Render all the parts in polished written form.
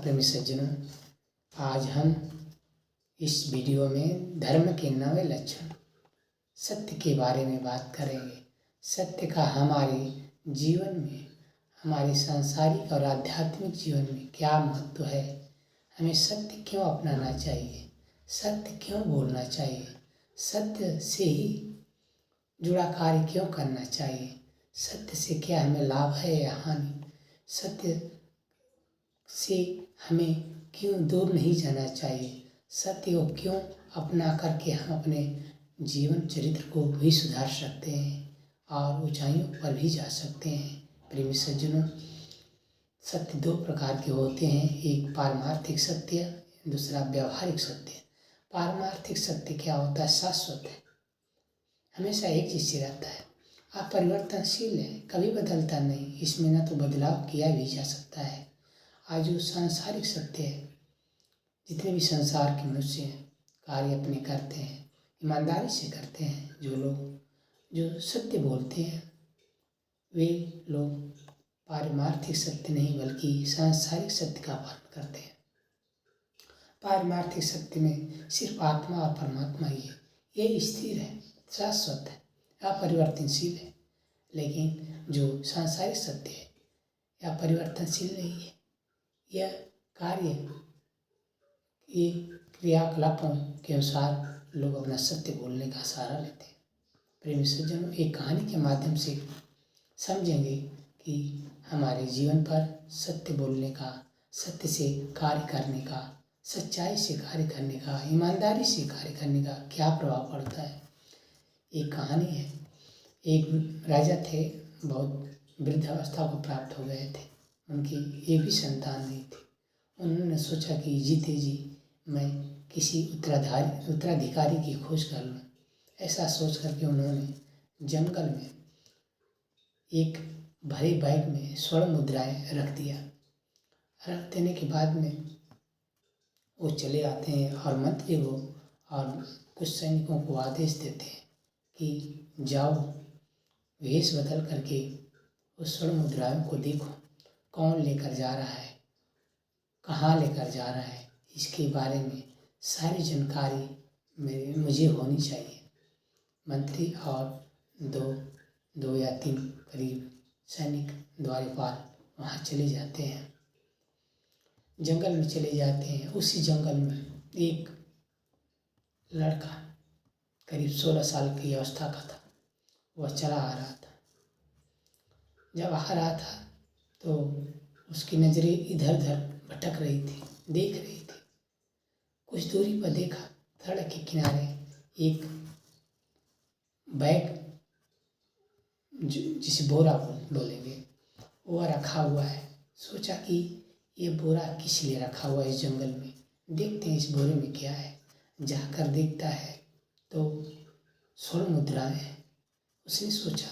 प्रेमी सज्जनों, आज हम इस वीडियो में धर्म के 9 लक्षण सत्य के बारे में बात करेंगे। सत्य का हमारे जीवन में, हमारे सांसारिक और आध्यात्मिक जीवन में क्या महत्व है। हमें सत्य क्यों अपनाना चाहिए, सत्य क्यों बोलना चाहिए, सत्य से ही जुड़ा कार्य क्यों करना चाहिए, सत्य से क्या हमें लाभ है या हानि, सत्य से हमें क्यों दूर नहीं जाना चाहिए, सत्य को क्यों अपना करके हम अपने जीवन चरित्र को भी सुधार सकते हैं और ऊंचाइयों पर भी जा सकते हैं। प्रेमी सज्जनों, सत्य 2 प्रकार के होते हैं, एक पारमार्थिक सत्य, दूसरा व्यवहारिक सत्य। पारमार्थिक सत्य क्या होता है? शाश्वत है, हमेशा एक जैसे रहता है, अपरिवर्तनशील है, कभी बदलता नहीं, इसमें न तो बदलाव किया भी जा सकता है। आज जो सांसारिक सत्य है, जितने भी संसार के मनुष्य कार्य अपने करते हैं, ईमानदारी से करते हैं। जो लोग जो सत्य बोलते हैं वे लोग पारमार्थिक सत्य नहीं बल्कि सांसारिक सत्य का पालन करते हैं। पारमार्थिक सत्य में सिर्फ आत्मा और परमात्मा ही है, ये स्थिर है, शाश्वत है, अपरिवर्तनशील है। लेकिन जो सांसारिक सत्य है या परिवर्तनशील नहीं है, यह कार्य ये क्रियाकलापों के अनुसार लोग अपना सत्य बोलने का सहारा लेते हैं। प्रेमी सज्जनों, एक कहानी के माध्यम से समझेंगे कि हमारे जीवन पर सत्य बोलने का, सत्य से कार्य करने का, सच्चाई से कार्य करने का, ईमानदारी से कार्य करने का क्या प्रभाव पड़ता है। एक कहानी है, एक राजा थे, बहुत वृद्ध अवस्था को प्राप्त हो गए थे, उनकी एक भी संतान नहीं थी। उन्होंने सोचा कि जीते जी मैं किसी उत्तराधिकारी की खोज कर लूँ। ऐसा सोच करके उन्होंने जंगल में एक भरे बैग में स्वर्ण मुद्राएं रख दिया। रख देने के बाद में वो चले आते हैं और मंत्री को और कुछ सैनिकों को आदेश देते हैं कि जाओ, वेश बदल करके उस स्वर्ण मुद्राओं को देखो, कौन लेकर जा रहा है, कहाँ लेकर जा रहा है, इसके बारे में सारी जानकारी मुझे होनी चाहिए। मंत्री और दो या 3 करीब सैनिक द्वारपाल वहाँ चले जाते हैं, जंगल में चले जाते हैं। उसी जंगल में एक लड़का करीब 16 साल की अवस्था का था, वह चला आ रहा था। जब आ रहा था तो उसकी नज़रें इधर उधर भटक रही थी, देख रही थी। कुछ दूरी पर देखा, सड़क के किनारे एक बैग, जिसे बोरा बोलेंगे, वो रखा हुआ है। सोचा कि ये बोरा किस लिए रखा हुआ है इस जंगल में, देखते हैं इस बोरे में क्या है। जाकर देखता है तो स्वर्ण मुद्राएं हैं। उसने सोचा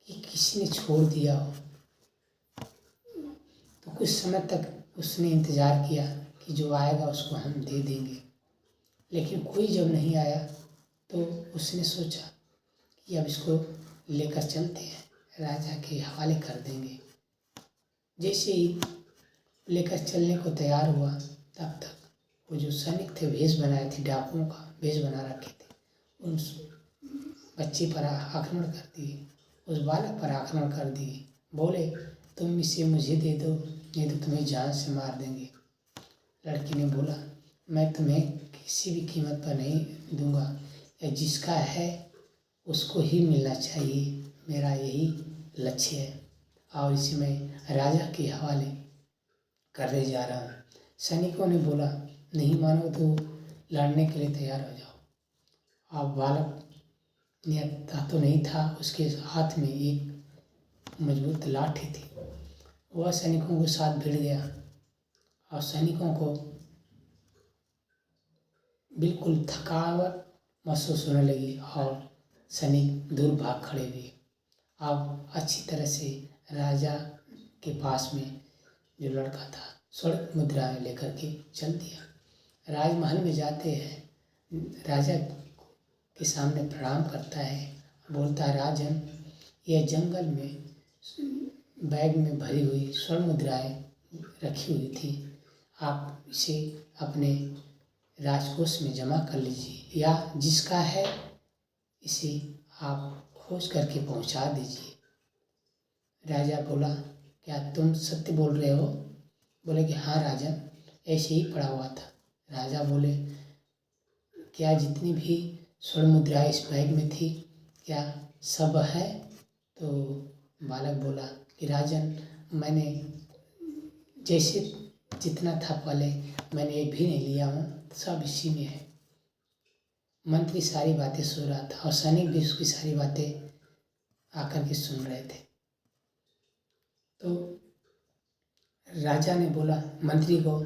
कि किसी ने छोड़ दिया हो। तो कुछ समय तक उसने इंतज़ार किया कि जो आएगा उसको हम दे देंगे, लेकिन कोई जब नहीं आया तो उसने सोचा कि अब इसको लेकर चलते हैं, राजा के हवाले कर देंगे। जैसे ही लेकर चलने को तैयार हुआ, तब तक वो जो सैनिक थे, भेष बनाए थे, डाकुओं का भेष बना रखे थे, उन बच्चे पर आक्रमण कर दिए, उस बालक पर आक्रमण कर दिए। बोले, तुम इसे मुझे दे दो, नहीं तो तुम्हें जान से मार देंगे। लड़की ने बोला, मैं तुम्हें किसी भी कीमत पर नहीं दूंगा, या जिसका है उसको ही मिलना चाहिए, मेरा यही लक्ष्य है, और इसे मैं राजा के हवाले करने जा रहा हूँ। सैनिकों ने बोला, नहीं मानो तो लड़ने के लिए तैयार हो जाओ। अब बालक नियता तो नहीं था, उसके हाथ में एक मजबूत लाठी थी। वह सैनिकों के साथ भिड़ गया और सैनिकों को बिल्कुल थकावट महसूस होने लगी और सैनिक दूर भाग खड़े हुए। अब अच्छी तरह से राजा के पास में जो लड़का था, स्वर्ण मुद्राएं लेकर के चल दिया। राजमहल में जाते हैं, राजा के सामने प्रणाम करता है, बोलता है, राजन, यह जंगल में बैग में भरी हुई स्वर्ण मुद्राएं रखी हुई थी, आप इसे अपने राजकोष में जमा कर लीजिए, या जिसका है इसे आप खोज करके पहुंचा दीजिए। राजा बोला, क्या तुम सत्य बोल रहे हो? बोले कि हाँ राजन, ऐसे ही पड़ा हुआ था। राजा बोले, क्या जितनी भी स्वर्ण मुद्राएं इस बैग में थी, क्या सब है? तो बालक बोला कि राजन, मैंने जैसे जितना था पहले, मैंने एक भी नहीं लिया हूँ, सब इसी में है। मंत्री सारी बातें सुन रहा था और सैनिक भी उसकी सारी बातें आकर के सुन रहे थे। तो राजा ने बोला मंत्री को,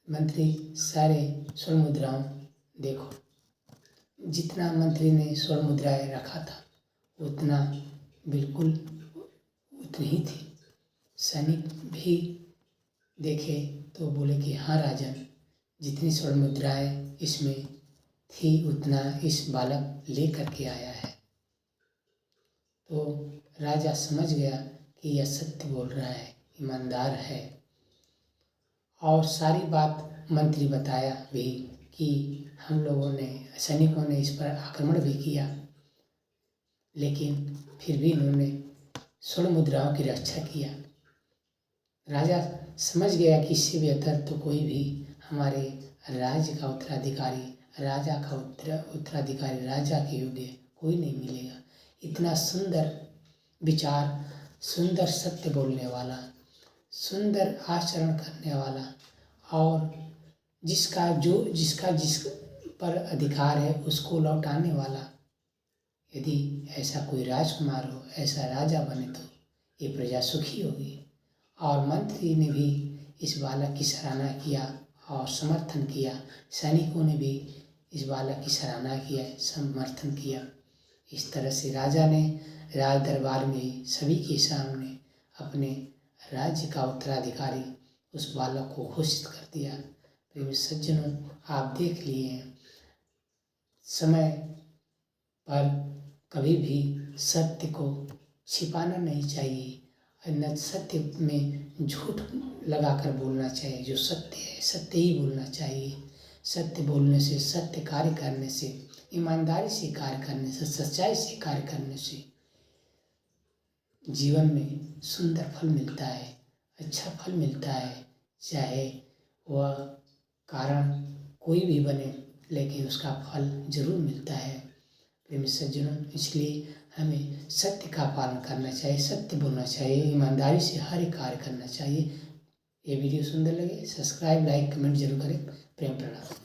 मंत्री सारे स्वर्ण मुद्राओं देखो। जितना मंत्री ने स्वर्ण मुद्राएं रखा था उतना बिल्कुल उतनी ही थी। सैनिक भी देखे तो बोले कि हाँ राजन, जितनी स्वर्ण मुद्राएं इसमें थी उतना इस बालक ले करके आया है। तो राजा समझ गया कि यह सत्य बोल रहा है, ईमानदार है। और सारी बात मंत्री बताया भी कि हम लोगों ने, सैनिकों ने इस पर आक्रमण भी किया, लेकिन फिर भी इन्होंने स्वर्ण मुद्राओं की रक्षा किया। राजा समझ गया कि इससे बेहतर तो कोई भी हमारे राज्य का उत्तराधिकारी, राजा का उत्तराधिकारी, राजा के योग्य कोई नहीं मिलेगा। इतना सुंदर विचार, सुंदर सत्य बोलने वाला, सुंदर आचरण करने वाला, और जिसका जिस पर अधिकार है उसको लौटाने वाला, यदि ऐसा कोई राजकुमार हो, ऐसा राजा बने तो ये प्रजा सुखी होगी। और मंत्री ने भी इस बालक की सराहना किया और समर्थन किया। सैनिकों ने भी इस बालक की सराहना किया, समर्थन किया। इस तरह से राजा ने राज दरबार में सभी के सामने अपने राज्य का उत्तराधिकारी उस बालक को घोषित कर दिया। प्रेमी सज्जनों, आप देख लिए, समय पर कभी भी सत्य को छिपाना नहीं चाहिए, न सत्य में झूठ लगाकर बोलना चाहिए। जो सत्य है सत्य ही बोलना चाहिए। सत्य बोलने से, सत्य कार्य करने से, ईमानदारी से कार्य करने से, सच्चाई से कार्य करने से जीवन में सुंदर फल मिलता है, अच्छा फल मिलता है। चाहे वह कारण कोई भी बने, लेकिन उसका फल जरूर मिलता है। प्रेमी सज्जनों, इसलिए हमें सत्य का पालन करना चाहिए, सत्य बोलना चाहिए, ईमानदारी से हर एक कार्य करना चाहिए। ये वीडियो सुंदर लगे सब्सक्राइब, लाइक, कमेंट जरूर करें। प्रेम प्रणाम।